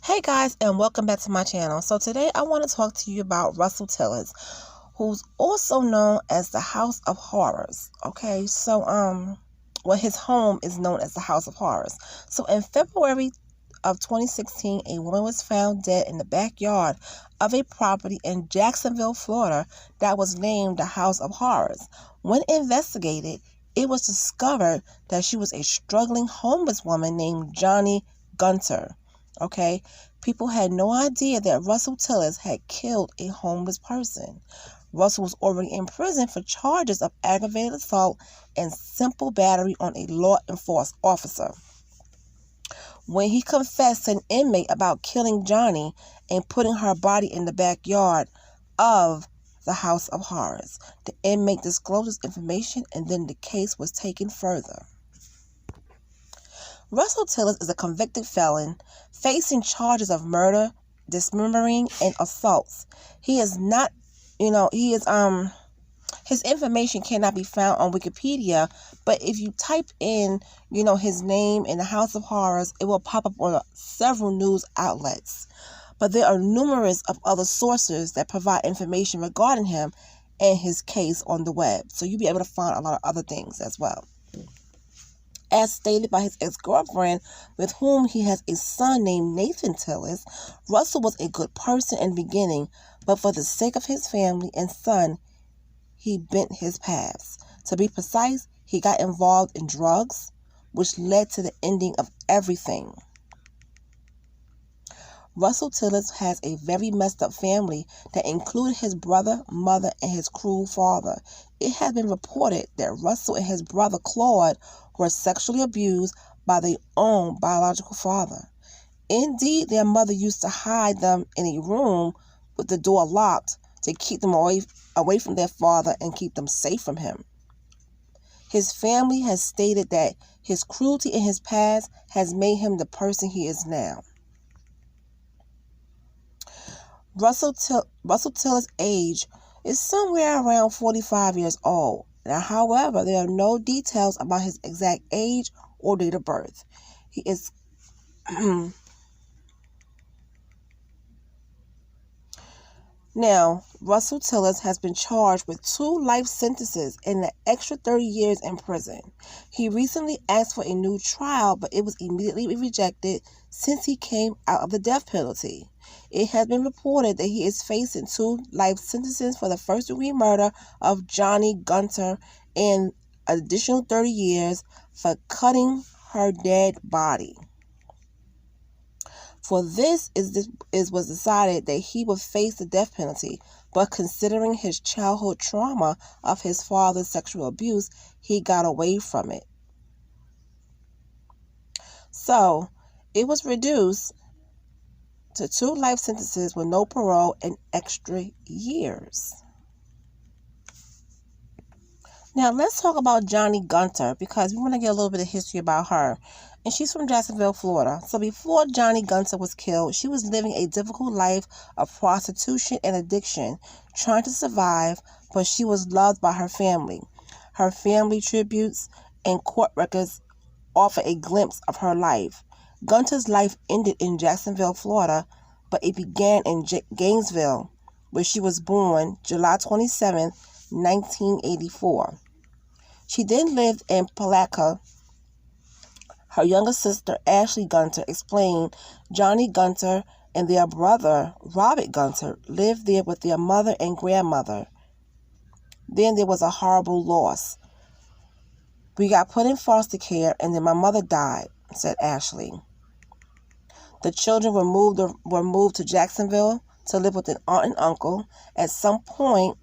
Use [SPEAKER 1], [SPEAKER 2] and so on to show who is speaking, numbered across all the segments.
[SPEAKER 1] Hey guys, and welcome back to my channel. So today I want to talk to you about Russell Tillis, who's also known as the House of Horrors. Okay, so his home is known as the House of Horrors. So in February of 2016, a woman was found dead in the backyard of a property in Jacksonville, Florida, that was named the House of Horrors. When investigated, it was discovered that she was a struggling homeless woman named Joni Gunter. Okay, people had no idea that Russell Tillis had killed a homeless person. Russell was already in prison for charges of aggravated assault and simple battery on a law enforcement officer. When he confessed to an inmate about killing Joni and putting her body in the backyard of the House of Horrors, the inmate disclosed this information, and then the case was taken further. Russell Tillis is a convicted felon facing charges of murder, dismembering, and assaults. He is not, his information cannot be found on Wikipedia, but if you type in, his name in the House of Horrors, it will pop up on several news outlets. But there are numerous of other sources that provide information regarding him and his case on the web. So you'll be able to find a lot of other things as well. As stated by his ex-girlfriend, with whom he has a son named Nathan Tillis, Russell was a good person in the beginning, but for the sake of his family and son, he bent his paths. To be precise, he got involved in drugs, which led to the ending of everything. Russell Tillis has a very messed up family that included his brother, mother, and his cruel father. It has been reported that Russell and his brother Claude were sexually abused by their own biological father. Indeed, their mother used to hide them in a room with the door locked to keep them away from their father and keep them safe from him. His family has stated that his cruelty in his past has made him the person he is now. Russell Tillis' age is somewhere around 45 years old. Now, however, there are no details about his exact age or date of birth. He is Now, Russell Tillis has been charged with 2 life sentences and an extra 30 years in prison. He recently asked for a new trial, but it was immediately rejected since he came out of the death penalty. It has been reported that he is facing 2 life sentences for the first-degree murder of Joni Gunter and an additional 30 years for cutting her dead body. For this was decided that he would face the death penalty, but considering his childhood trauma of his father's sexual abuse, he got away from it. So, it was reduced to 2 life sentences with no parole and extra years. Now, let's talk about Joni Gunter, because we want to get a little bit of history about her. And she's from Jacksonville, Florida. So before Joni Gunter was killed, she was living a difficult life of prostitution and addiction, trying to survive, but she was loved by her family. Her family tributes and court records offer a glimpse of her life. Gunter's life ended in Jacksonville, Florida, but it began in Gainesville, where she was born July 27, 1984. She then lived in Palatka. Her younger sister, Ashley Gunter, explained Joni Gunter and their brother, Robert Gunter, lived there with their mother and grandmother. Then there was a horrible loss. We got put in foster care, and then my mother died, said Ashley. The children were moved to Jacksonville to live with an aunt and uncle. At some point,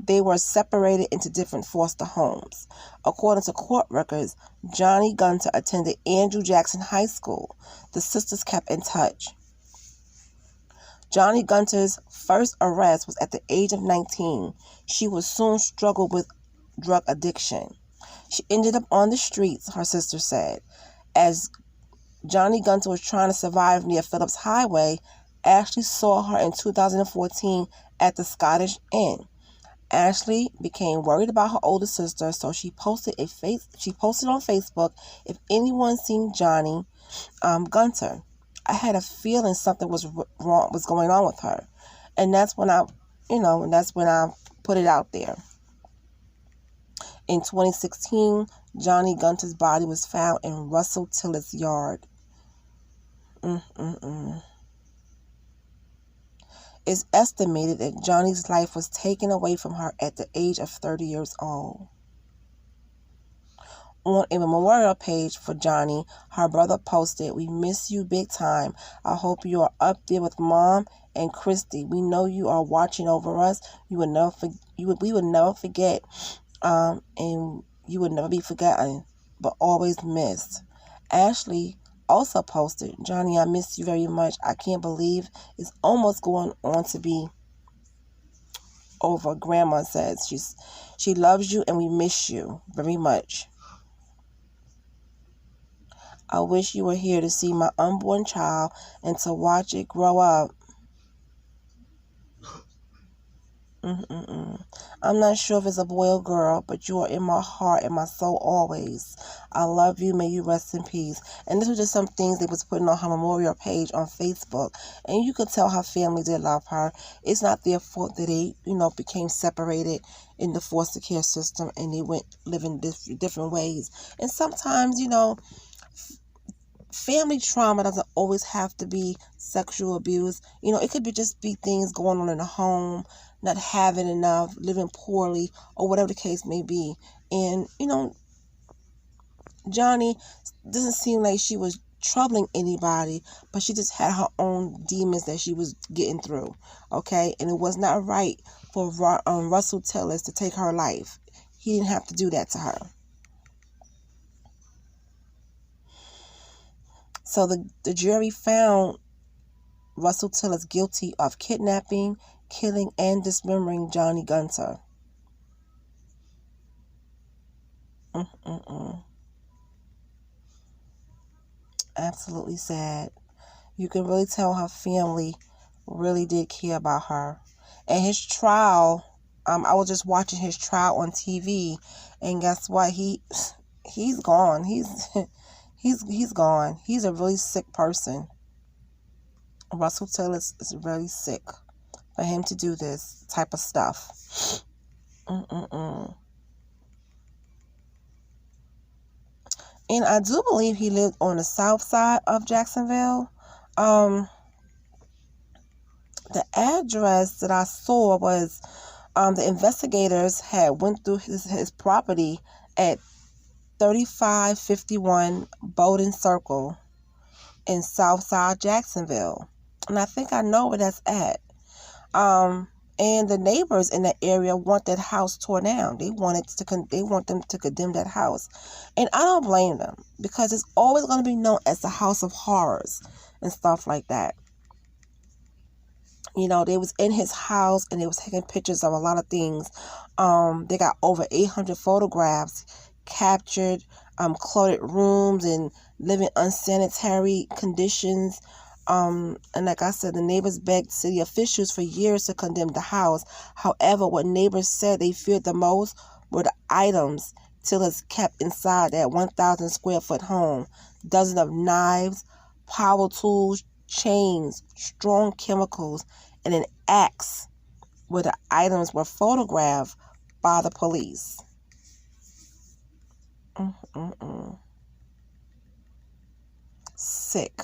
[SPEAKER 1] they were separated into different foster homes. According to court records, Joni Gunter attended Andrew Jackson High School. The sisters kept in touch. Joni Gunter's first arrest was at the age of 19. She would soon struggle with drug addiction. She ended up on the streets, her sister said. As Joni Gunter was trying to survive near Phillips Highway, Ashley saw her in 2014 at the Scottish Inn. Ashley became worried about her older sister, so she posted on Facebook if anyone seen Joni Gunter. I had a feeling something was wrong, was going on with her. And that's when I put it out there. In 2016, Joni Gunter's body was found in Russell Tillis' yard. It's estimated that Joni's life was taken away from her at the age of 30 years old. On a memorial page for Joni, her brother posted, "We miss you big time. I hope you are up there with Mom and Christy. We know you are watching over us. We would never forget, and you would never be forgotten, but always missed." Ashley also posted, "Joni, I miss you very much. I can't believe it's almost going on to be over. Grandma says she loves you and we miss you very much. I wish you were here to see my unborn child and to watch it grow up. I'm not sure if it's a boy or girl, but you are in my heart and my soul always. I love you. May you rest in peace." And this was just some things they was putting on her memorial page on Facebook. And you could tell her family did love her. It's not their fault that they, became separated in the foster care system and they went living different ways. And sometimes, family trauma doesn't always have to be sexual abuse. It could just be things going on in the home, not having enough, living poorly, or whatever the case may be. And, Joni doesn't seem like she was troubling anybody, but she just had her own demons that she was getting through, okay? And it was not right for Russell Tillis to take her life. He didn't have to do that to her. So the jury found Russell Tillis guilty of kidnapping, killing, and dismembering Joni Gunter. Absolutely sad. You can really tell her family really did care about her. And his trial, I was just watching his trial on TV, and guess what? He's gone. He's gone. He's a really sick person. Russell Tillis is really sick for him to do this type of stuff. And I do believe he lived on the south side of Jacksonville. The address that I saw was the investigators had went through his property at 3551 Bowden Circle in Southside Jacksonville. And I think I know where that's at. And the neighbors in that area want that house torn down. They want them to condemn that house. And I don't blame them, because it's always going to be known as the House of Horrors and stuff like that. They was in his house and they was taking pictures of a lot of things. They got over 800 photographs captured, cluttered rooms and living unsanitary conditions. And like I said, the neighbors begged city officials for years to condemn the house. However, what neighbors said they feared the most were the items Tillis kept inside that 1,000 square foot home. Dozens of knives, power tools, chains, strong chemicals, and an axe where the items were photographed by the police. Sick.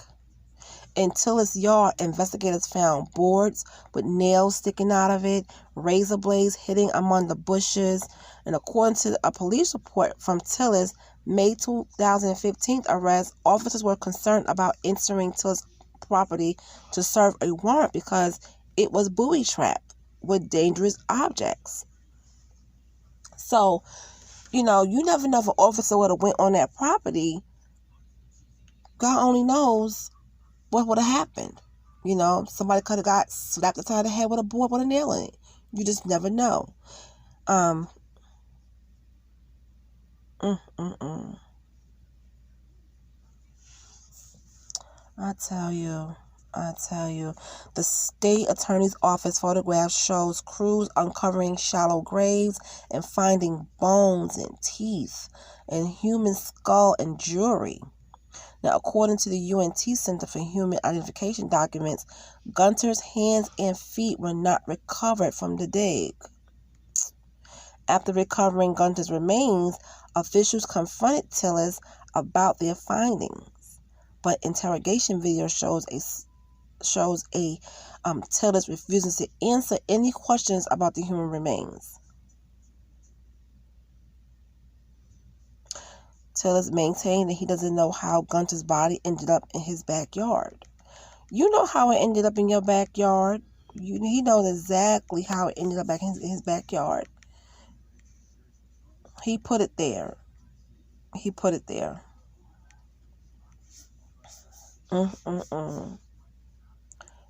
[SPEAKER 1] In Tillis' yard, investigators found boards with nails sticking out of it, razor blades hidden among the bushes, and according to a police report from Tillis' May 2015 arrest, officers were concerned about entering Tillis' property to serve a warrant because it was booby-trapped with dangerous objects. So, you never know if an officer would have went on that property. God only knows what would have happened. Somebody could have got slapped upside the head with a board with a nail in it. You just never know. I tell you, the state attorney's office photograph shows crews uncovering shallow graves and finding bones and teeth and human skull and jewelry. Now, according to the UNT Center for Human Identification documents, Gunter's hands and feet were not recovered from the dig. After recovering Gunter's remains, officials confronted Tillis about their findings, but interrogation video shows Tillis refusing to answer any questions about the human remains. Tillis maintained that he doesn't know how Gunter's body ended up in his backyard. You know how it ended up in your backyard. He knows exactly how it ended up back in his backyard. He put it there. He put it there.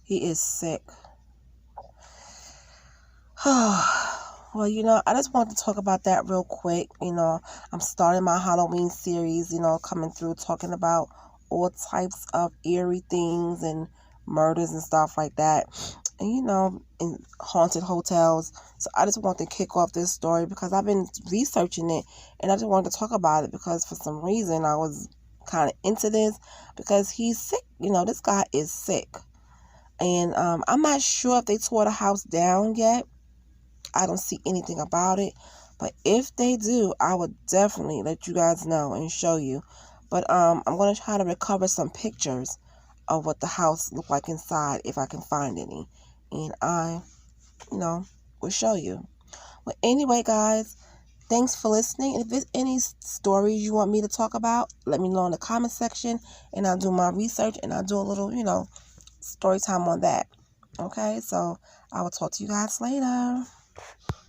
[SPEAKER 1] He is sick. Well, I just want to talk about that real quick. I'm starting my Halloween series, coming through talking about all types of eerie things and murders and stuff like that. And, in haunted hotels. So I just want to kick off this story because I've been researching it and I just wanted to talk about it because for some reason I was kind of into this because he's sick. This guy is sick. And I'm not sure if they tore the house down yet. I don't see anything about it. But if they do, I would definitely let you guys know and show you. But I'm going to try to recover some pictures of what the house looked like inside if I can find any. And I, will show you. But anyway, guys, thanks for listening. And if there's any stories you want me to talk about, let me know in the comment section. And I'll do my research and I'll do a little, story time on that. Okay, so I will talk to you guys later.